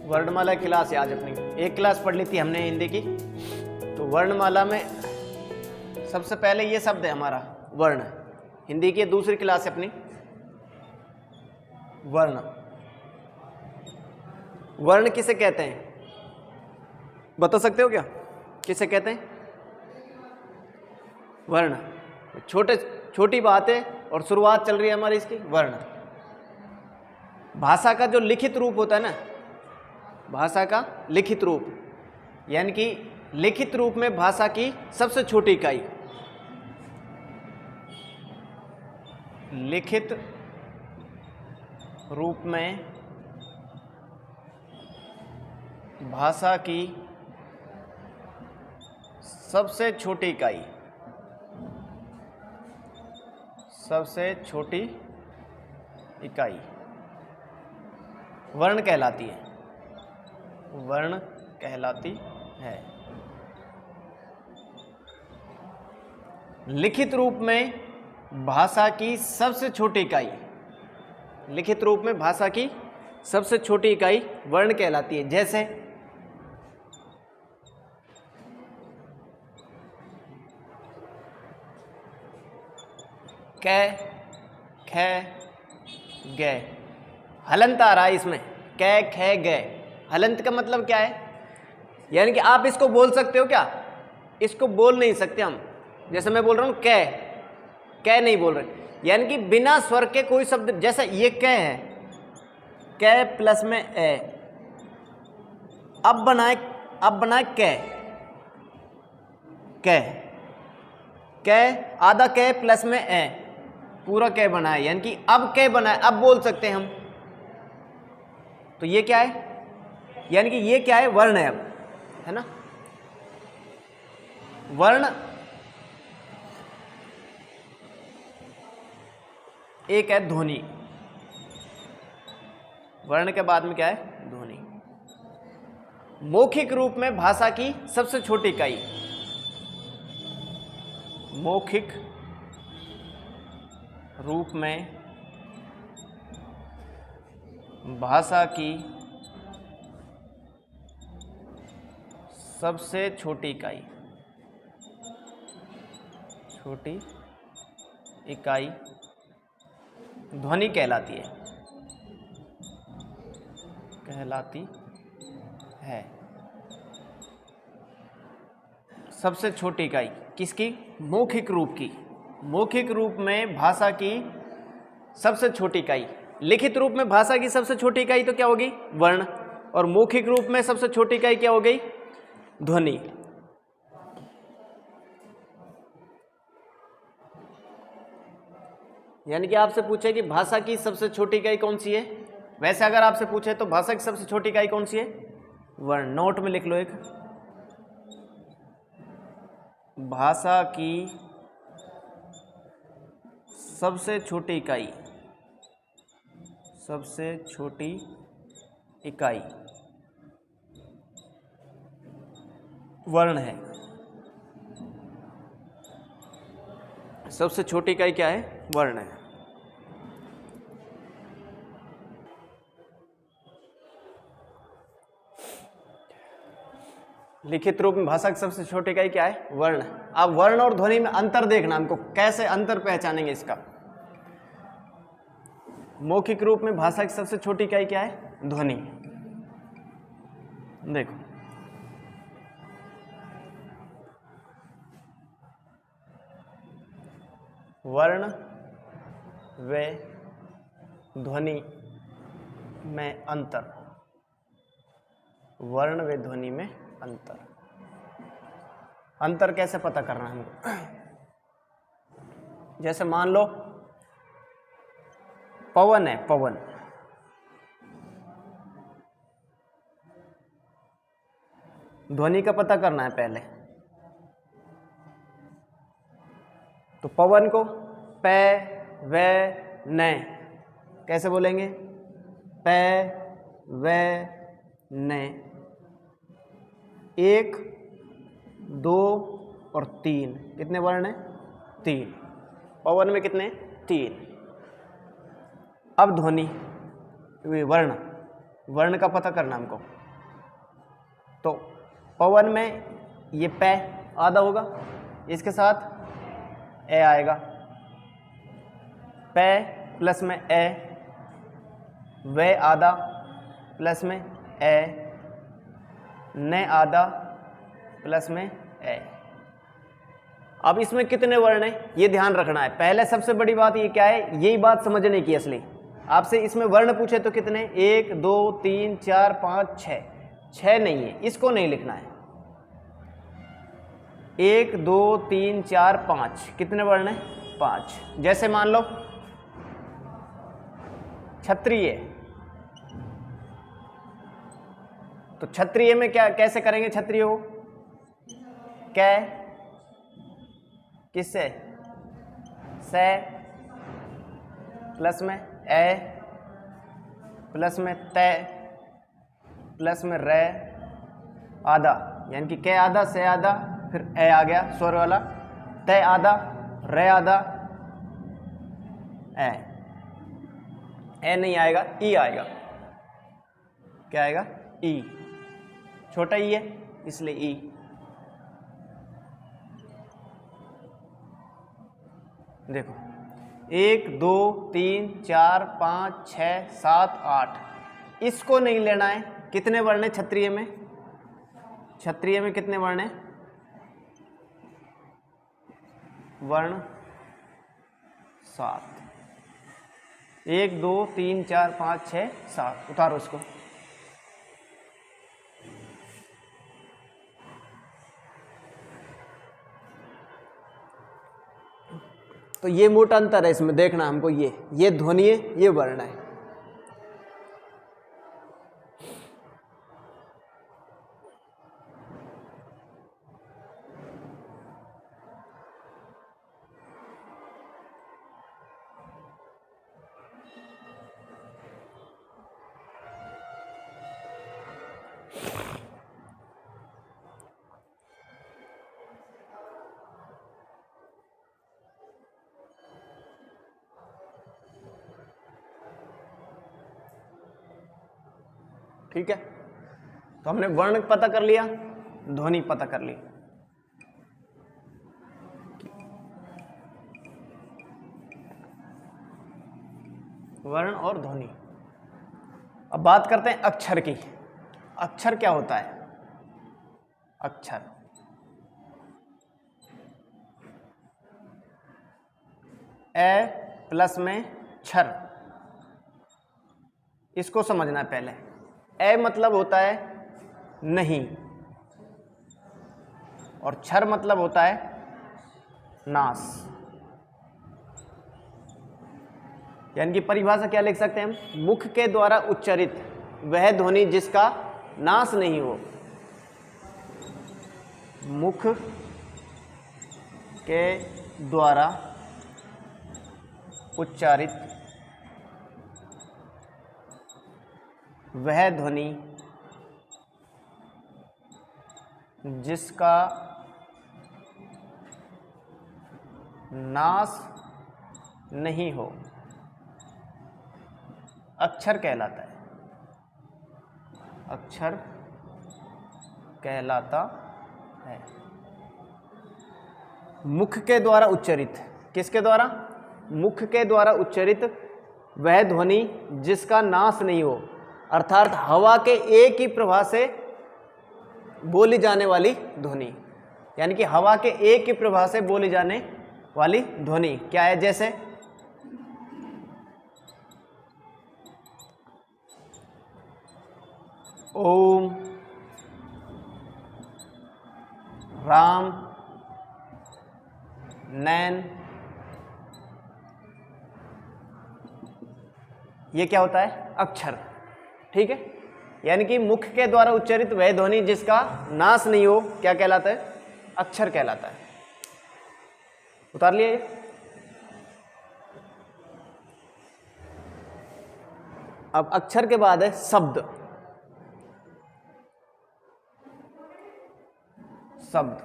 वर्णमाला क्लास है आज अपनी। एक क्लास पढ़ ली थी हमने हिंदी की। तो वर्णमाला में सबसे पहले ये शब्द है हमारा वर्ण। हिंदी की दूसरी क्लास है अपनी वर्ण। वर्ण किसे कहते हैं बता सकते हो क्या? किसे कहते हैं वर्ण? छोटी बात है और शुरुआत चल रही है हमारी इसकी। वर्ण भाषा का जो लिखित रूप होता है ना, भाषा का लिखित रूप, यानी कि लिखित रूप में भाषा की सबसे छोटी इकाई। लिखित रूप में भाषा की सबसे छोटी इकाई, सबसे छोटी इकाई वर्ण कहलाती है। वर्ण कहलाती है। लिखित रूप में भाषा की सबसे छोटी इकाई, लिखित रूप में भाषा की सबसे छोटी इकाई वर्ण कहलाती है। जैसे कै, खे, गे। हलंत आ रहा है इसमें, कै, खे, गे। हलंत का मतलब क्या है? यानी कि आप इसको बोल सकते हो क्या? इसको बोल नहीं सकते हम। जैसे मैं बोल रहा हूं कै, कै नहीं बोल रहे, यानी कि बिना स्वर के कोई शब्द। जैसे ये कै है, कै प्लस में ए। अब बनाए कै, कै, कै आधा कै प्लस में ए, पूरा कै बनाए, यानी कि अब कै बनाए, अब बोल सकते हैं हम। तो ये क्या है? यानी कि ये क्या है? वर्ण है। अब है ना वर्ण। एक है ध्वनि। वर्ण के बाद में क्या है? ध्वनि। मौखिक रूप में भाषा की सबसे छोटी इकाई, मौखिक रूप में भाषा की सबसे छोटी इकाई, छोटी इकाई ध्वनि कहलाती है, कहलाती है। सबसे छोटी इकाई किसकी? मौखिक रूप की। मौखिक रूप में भाषा की सबसे छोटी इकाई। लिखित रूप में भाषा की सबसे छोटी इकाई तो क्या होगी? वर्ण। और मौखिक रूप में सबसे छोटी इकाई क्या हो गई? ध्वनि। यानी कि आपसे पूछे कि भाषा की सबसे छोटी इकाई कौन सी है, वैसे अगर आपसे पूछे तो भाषा की सबसे छोटी इकाई कौन सी है? वर्ण। नोट में लिख लो एक, भाषा की सबसे छोटी इकाई, सबसे छोटी इकाई वर्ण है। सबसे छोटी इकाई क्या है? वर्ण है। लिखित रूप में भाषा की सबसे छोटी इकाई क्या है? वर्ण। अब वर्ण और ध्वनि में अंतर देखना हमको, कैसे अंतर पहचानेंगे इसका। मौखिक रूप में भाषा की सबसे छोटी इकाई क्या है? ध्वनि। देखो, वर्ण व ध्वनि में अंतर, वर्ण व ध्वनि में अंतर। अंतर कैसे पता करना है हमको? जैसे मान लो पवन है, पवन। ध्वनि का पता करना है पहले। तो पवन को प व न कैसे बोलेंगे? प व न। 1, 2 और 3 कितने वर्ण हैं? 3। पवन में कितने? 3। अब ध्वनि, वर्ण, वर्ण का पता करना हमको। तो पवन में ये पै आधा होगा, इसके साथ ए आएगा, पै प्लस में ए, वे आधा प्लस में ए, ने आधा प्लस में ए। अब इसमें कितने वर्ण हैं ये ध्यान रखना है। पहले सबसे बड़ी बात ये क्या है, यही बात समझने की असली। आपसे इसमें वर्ण पूछे तो कितने, 1 2 3 4 5 6, 6 नहीं है, इसको नहीं लिखना है। 1 2 3 4 5 कितने वर्ण हैं, 5। जैसे मान लो क्षत्रिय, तो क्षत्रिय में क्या कैसे करेंगे, क्षत्रिय को कै किससे, से प्लस में ए प्लस में तय प्लस में रे आधा, यानी कि कै आधा से आधा, फिर ए आ गया स्वर वाला, तय आधा रे आधा ए नहीं आएगा, ई आएगा। क्या आएगा, ई, छोटा ई है इसलिए ई। देखो 1 2 3 4 5 6 7 8, इसको नहीं लेना है। कितने वर्ण है क्षत्रिय में, क्षत्रिय में कितने वर्ण है, वर्ण 7। 1 2 3 4 5 6 7, उतारो इसको। तो ये मोटा अंतर है इसमें, देखना हमको, ये ध्वनि है, ये वर्ण है। ठीक है, तो हमने वर्ण पता कर लिया, ध्वनि पता कर ली। वर्ण और ध्वनि। अब बात करते हैं अक्षर की। अक्षर क्या होता है, अक्षर ए प्लस में क्षर, इसको समझना है पहले। ए मतलब होता है नहीं, और क्षर मतलब होता है नाश। यानी कि परिभाषा क्या लिख सकते हैं हम, मुख के द्वारा उच्चारित वह ध्वनि जिसका नाश नहीं हो। मुख के द्वारा उच्चारित वह ध्वनि जिसका नाश नहीं हो, अक्षर कहलाता है। अक्षर कहलाता है। मुख के द्वारा उच्चारित, किसके द्वारा, मुख के द्वारा उच्चारित वह ध्वनि जिसका नाश नहीं हो, अर्थात हवा के एक ही प्रवाह से बोली जाने वाली ध्वनि। यानी कि हवा के एक ही प्रवाह से बोली जाने वाली ध्वनि क्या है, जैसे ओम, राम, नैन, ये क्या होता है, अक्षर। ठीक है, यानी कि मुख के द्वारा उच्चारित वह ध्वनि जिसका नाश नहीं हो क्या कहलाता है, अक्षर कहलाता है। उतार लिए। अब अक्षर के बाद है शब्द। शब्द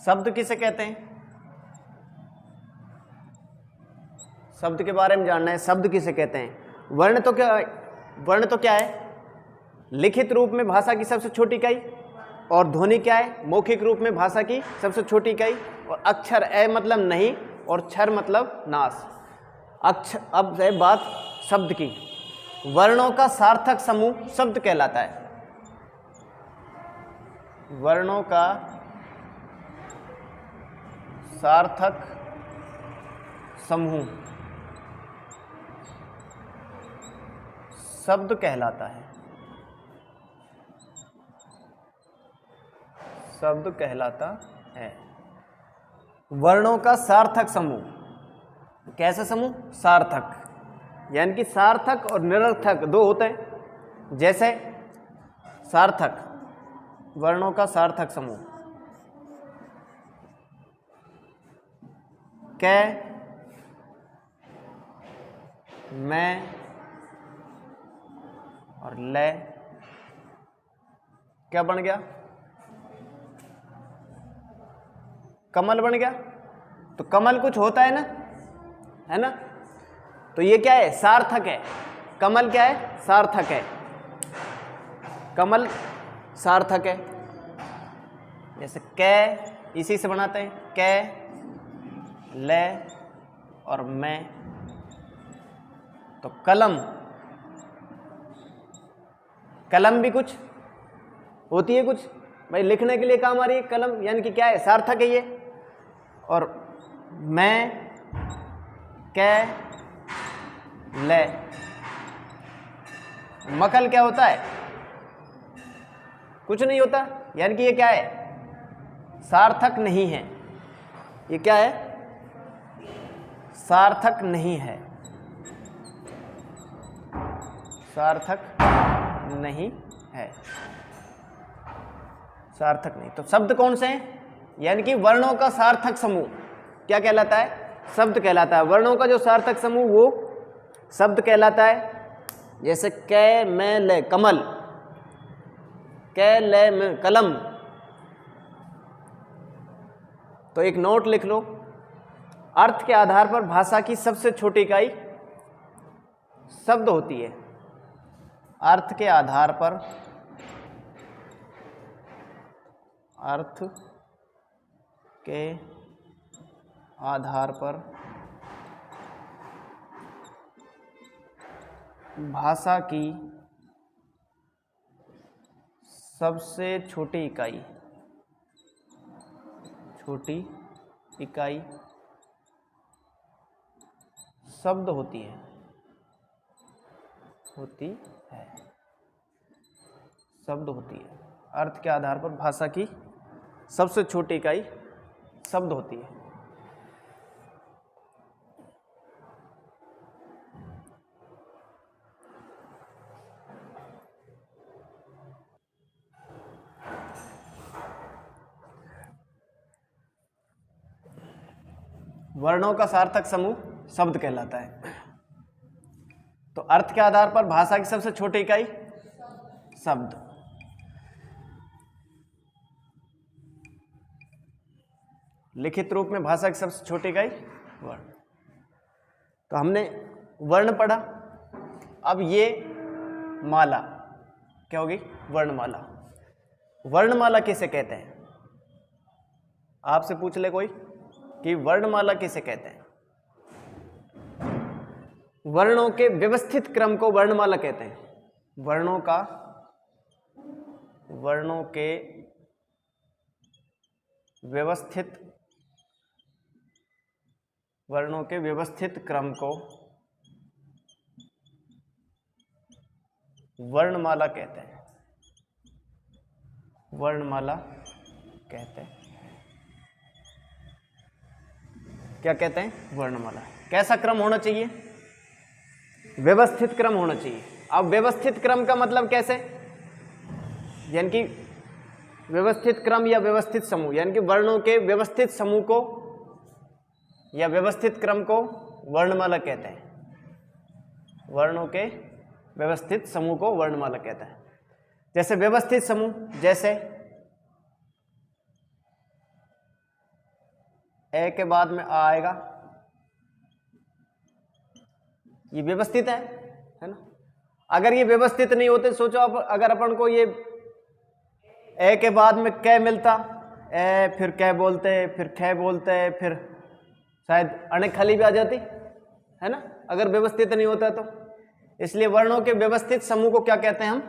शब्द किसे कहते हैं? शब्द के बारे में जानना है, शब्द किसे कहते हैं? वर्ण तो क्या है? लिखित रूप में भाषा की सबसे छोटी इकाई। और ध्वनि क्या है? मौखिक रूप में भाषा की सबसे छोटी इकाई। और अक्षर ए मतलब नहीं और क्षर मतलब नाश। अक्षर। अब है बात शब्द की। वर्णों का सार्थक समूह शब्द कहलाता है। वर्णों का सार्थक समूह शब्द कहलाता है। शब्द कहलाता है। वर्णों का सार्थक समूह। कैसा समूह? सार्थक, यानी कि सार्थक और निरर्थक दो होते हैं। जैसे सार्थक, वर्णों का सार्थक समूह कै, मैं और ले। क्या बन गया? कमल बन गया। तो कमल कुछ होता है ना, है ना? तो ये क्या है? सार्थक है। कमल क्या है? सार्थक है। कमल सार्थक है। जैसे कै इसी से बनाते हैं, कै, ले और मैं। तो कलम, कलम भी कुछ होती है, कुछ भाई लिखने के लिए काम आ रही है कलम, यानी कि क्या है? सार्थक है ये। और मैं, कै, ले। मकल क्या होता है? कुछ नहीं होता, यानी कि ये क्या है? सार्थक नहीं है। ये क्या है? सार्थक नहीं है। सार्थक नहीं है। सार्थक नहीं। तो शब्द कौन से हैं? यानी कि वर्णों का सार्थक समूह क्या कहलाता है? शब्द कहलाता है। वर्णों का जो सार्थक समूह वो शब्द कहलाता है। जैसे कै, मैं, ले, कमल। कै, ले, मैं, कलम। तो एक नोट लिख लो, अर्थ के आधार पर भाषा की सबसे छोटी इकाई शब्द होती है। अर्थ के आधार पर, अर्थ के आधार पर भाषा की सबसे छोटी इकाई, छोटी इकाई शब्द होती है, शब्द होती है। अर्थ के आधार पर भाषा की सबसे छोटी इकाई शब्द होती है। वर्णों का सार्थक समूह शब्द कहलाता है। तो अर्थ के आधार पर भाषा की सबसे छोटी इकाई शब्द। लिखित रूप में भाषा की सबसे छोटी इकाई वर्ण। तो हमने वर्ण पढ़ा। अब ये माला क्या होगी? वर्णमाला। वर्णमाला किसे कहते हैं? आपसे पूछ ले कोई कि वर्णमाला किसे कहते हैं? वर्णों के व्यवस्थित क्रम को वर्णमाला कहते हैं। वर्णों के व्यवस्थित क्रम को वर्णमाला कहते हैं। वर्णमाला कहते हैं। क्या कहते हैं? वर्णमाला। कैसा क्रम होना चाहिए? व्यवस्थित क्रम होना चाहिए। अब व्यवस्थित क्रम का मतलब कैसे? यानी कि व्यवस्थित क्रम या व्यवस्थित समूह, यानी कि वर्णों के व्यवस्थित समूह को या व्यवस्थित क्रम को वर्णमाला कहते हैं। वर्णों के व्यवस्थित समूह को वर्णमाला कहते हैं। जैसे व्यवस्थित समूह, जैसे ए के बाद में आ आएगा, ये व्यवस्थित है ना। अगर ये व्यवस्थित नहीं होते, सोचो आप अगर अपन को ये ए के बाद में कै मिलता, ए फिर कै बोलते, फिर खे बोलते, फिर शायद अणखली भी आ जाती, है ना, अगर व्यवस्थित नहीं होता तो। इसलिए वर्णों के व्यवस्थित समूह को क्या कहते हैं हम?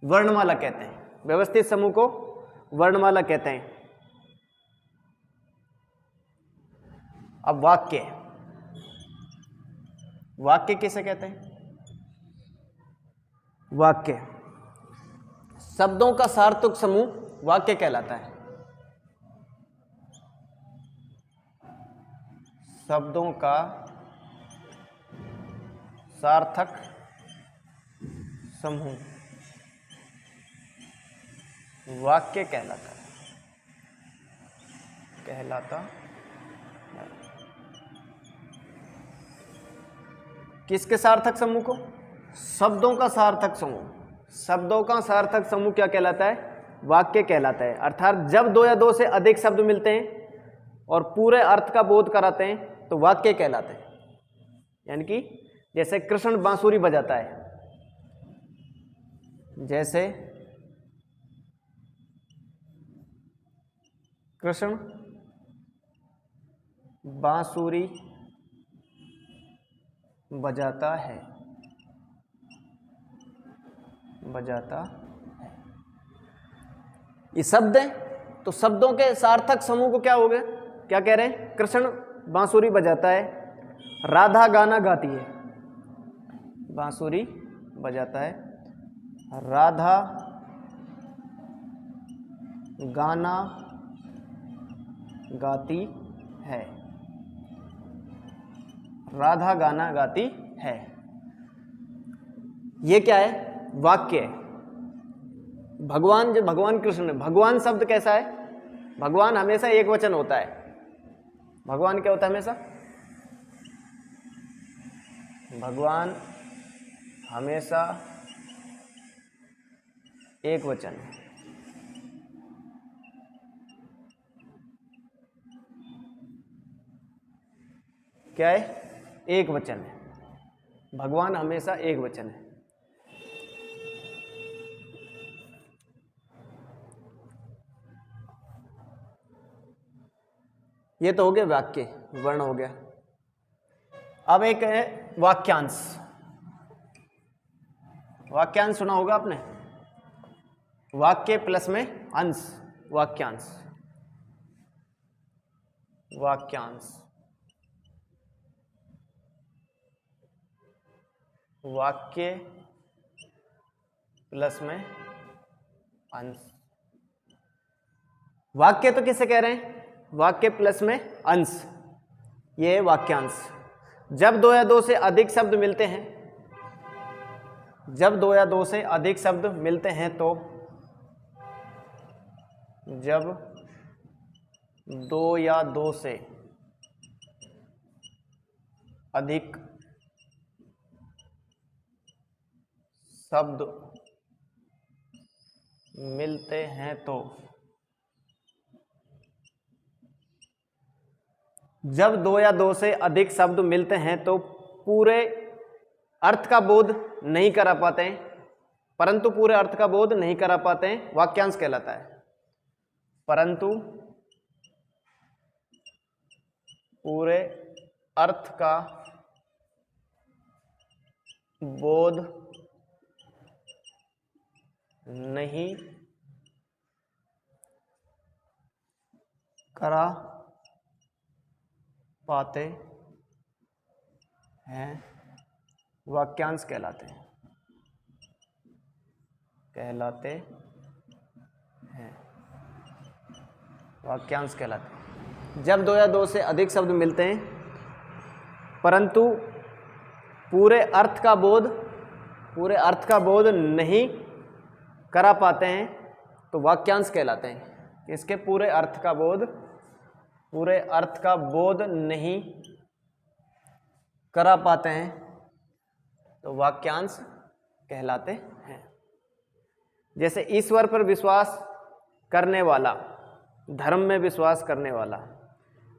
वर्णमाला कहते हैं। व्यवस्थित समूह को वर्णमाला कहते हैं। अब वाक्य, वाक्य किसे कहते हैं? वाक्य शब्दों का सार्थक समूह वाक्य कहलाता है। शब्दों का सार्थक समूह वाक्य कहलाता है, किसके सार्थक समूह को? शब्दों का सार्थक समूह। शब्दों का सार्थक समूह क्या कहलाता है? वाक्य कहलाता है। अर्थात जब दो या दो से अधिक शब्द मिलते हैं और पूरे अर्थ का बोध कराते हैं तो वाक्य कहलाते हैं। यानी कि जैसे कृष्ण बांसुरी बजाता है, जैसे कृष्ण बांसुरी बजाता है, ये शब्द है। तो शब्दों के सार्थक समूह को क्या हो गया? क्या कह रहे हैं? कृष्ण बांसुरी बजाता है, राधा गाना गाती है। बांसुरी बजाता है, राधा गाना गाती है। राधा गाना गाती है, ये क्या है? वाक्य है। भगवान, जो भगवान कृष्ण है, भगवान शब्द कैसा है? भगवान हमेशा एक वचन होता है। भगवान क्या होता है? हमेशा भगवान हमेशा एक वचन है। क्या है? एक वचन है। भगवान हमेशा एक वचन है। ये तो हो गया वाक्य, वर्ण हो गया। अब एक है वाक्यांश। वाक्यांश सुना होगा आपने, वाक्य प्लस में अंश, वाक्यांश। वाक्यांश, वाक्य प्लस में अंश। वाक्य तो किसे कह रहे हैं? वाक्य प्लस में अंश, ये है वाक्यांश। जब दो या दो से अधिक शब्द मिलते हैं, जब दो या दो से अधिक शब्द मिलते हैं तो, जब दो या दो से अधिक शब्द मिलते हैं तो, जब दो या दो से अधिक शब्द मिलते हैं तो पूरे अर्थ का बोध नहीं करा पाते हैं, परंतु पूरे अर्थ का बोध नहीं करा पाते हैं, वाक्यांश कहलाता है। परंतु पूरे अर्थ का बोध नहीं करा पाते हैं, वाक्यांश कहलाते हैं, वाक्यांश कहलाते हैं। जब दो या दो से अधिक शब्द मिलते हैं परंतु पूरे अर्थ का बोध नहीं करा पाते हैं तो वाक्यांश कहलाते हैं। इसके पूरे अर्थ का बोध नहीं करा पाते हैं तो वाक्यांश कहलाते हैं। जैसे ईश्वर पर विश्वास करने वाला, धर्म में विश्वास करने वाला,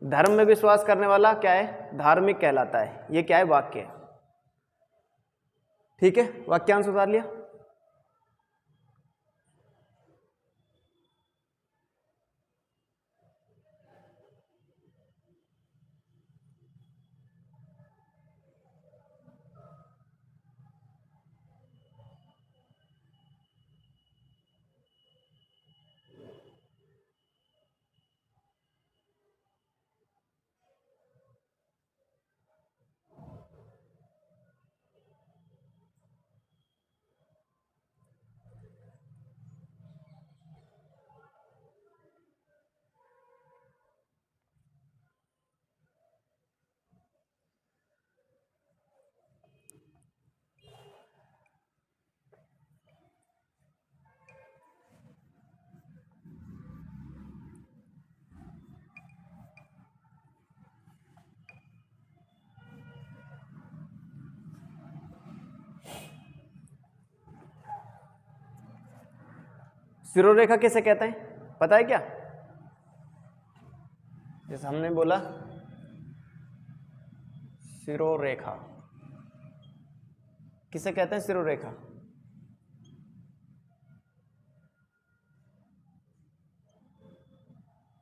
धर्म में विश्वास करने वाला क्या है, धार्मिक कहलाता है। ये क्या है, वाक्य है। ठीक है, वाक्यांश उतार लिया। सिरोरेखा किसे कहते हैं, पता है क्या? जैसे हमने बोला सिरोरेखा, किसे कहते हैं सिरोरेखा?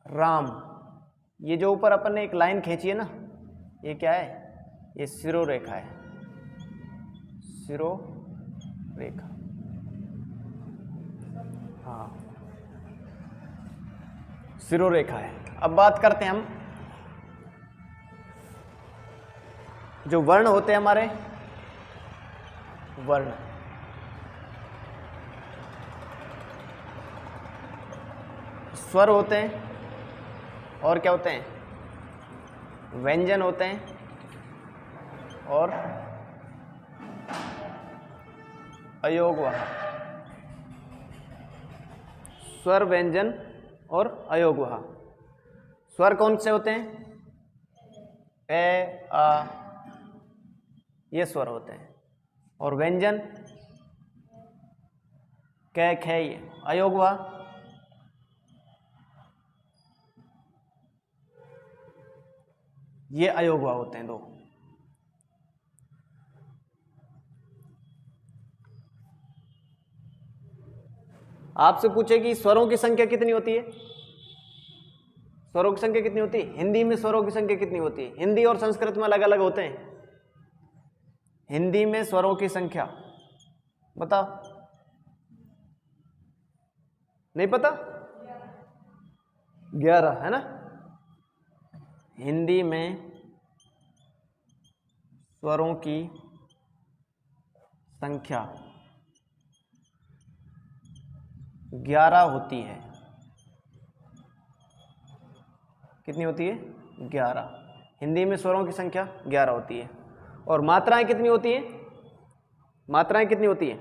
राम। ये जो ऊपर अपन ने एक लाइन खींची है ना, ये क्या है, ये सिरोरेखा है, सिरोरेखा। हाँ, सिरोरेखा है। अब बात करते हैं हम, जो वर्ण होते हैं हमारे, वर्ण, स्वर होते हैं और क्या होते हैं, व्यंजन होते हैं और अयोगवाह। स्वर, व्यंजन और अयोगवाह। स्वर कौन से होते हैं, ए, आ, ये स्वर होते हैं। और व्यंजन कै, खे, ये। अयोगवाह ये अयोगवाह होते हैं दो। आपसे पूछे कि स्वरों की संख्या कितनी होती है, स्वरों की संख्या कितनी होती है, हिंदी में स्वरों की संख्या कितनी होती है? हिंदी और संस्कृत में अलग अलग होते हैं। हिंदी में स्वरों की संख्या बताओ, नहीं पता? 11 है ना। हिंदी में स्वरों की संख्या 11 होती है। कितनी होती है, 11। हिंदी में स्वरों की संख्या 11 होती है। और मात्राएं कितनी होती हैं, मात्राएं कितनी होती हैं,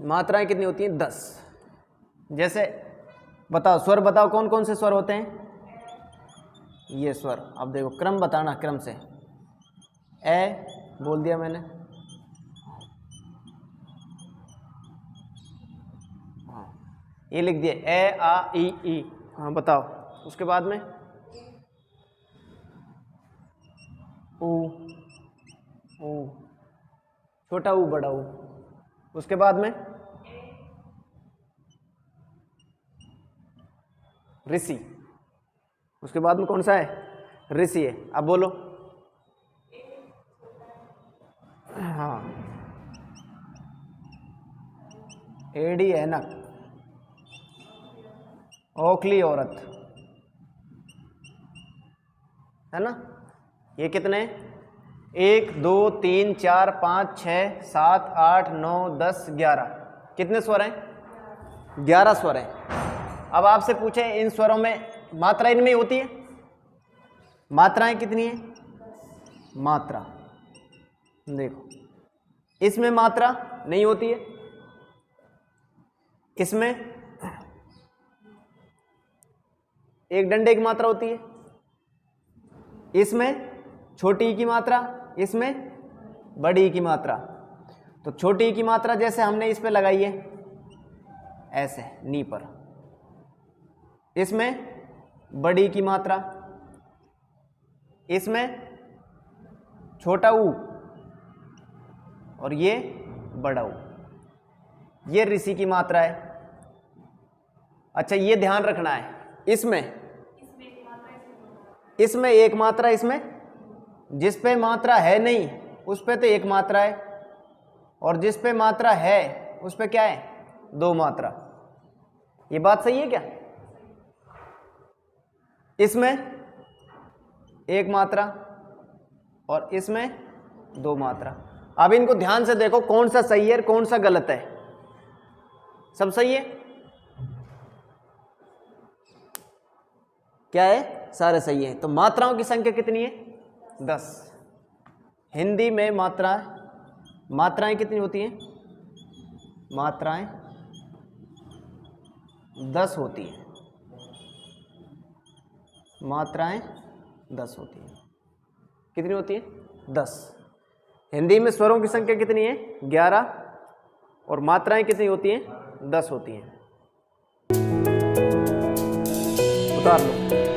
मात्राएं कितनी होती हैं, 10। जैसे बताओ, स्वर बताओ, कौन कौन से स्वर होते हैं? ये स्वर। अब देखो क्रम बताना, क्रम से। ए बोल दिया मैंने, हाँ ये लिख दिया, ए, आ, ई। हाँ बताओ, उसके बाद में ऊ, ऊ, छोटा ऊ, बड़ा ऊ। उसके बाद में ऋषि। उसके बाद में कौन सा है, ऋषि है। अब बोलो, हाँ, एडी ऐनक, ओखली औरत, है ना। ये कितने, 1 2 3 4 5 6 7 8 9 10 11। कितने स्वर हैं, 11 स्वर हैं। अब आपसे पूछे इन स्वरों में मात्रा इनमें होती है, मात्राएं कितनी है, मात्रा देखो, इसमें मात्रा नहीं होती है, इसमें एक डंडे की मात्रा होती है, इसमें छोटी ई की मात्रा, इसमें बड़ी ई की मात्रा। तो छोटी ई की मात्रा जैसे हमने इस पे लगाई है, ऐसे नी पर, इसमें बड़ी की मात्रा, इसमें छोटा ऊ और ये बड़ा ऊ, ये ऋषि की मात्रा है। अच्छा ये ध्यान रखना है, इसमें एक मात्रा, इसमें जिस पे मात्रा है नहीं उस पे तो एक मात्रा है, और जिस पे मात्रा है उस पे क्या है, दो मात्रा। ये बात सही है क्या? इसमें एक मात्रा और इसमें दो मात्रा। अब इनको ध्यान से देखो कौन सा सही है कौन सा गलत है। सब सही है? क्या है? सारे सही है। तो मात्राओं की संख्या कितनी है? 10। हिंदी में मात्राएं कितनी होती हैं? मात्राएं 10 होती हैं। मात्राएं 10 होती हैं। कितनी होती है? 10। हिंदी में स्वरों की संख्या कितनी है? 11। और मात्राएं कितनी होती हैं? 10 होती हैं। उतार लो।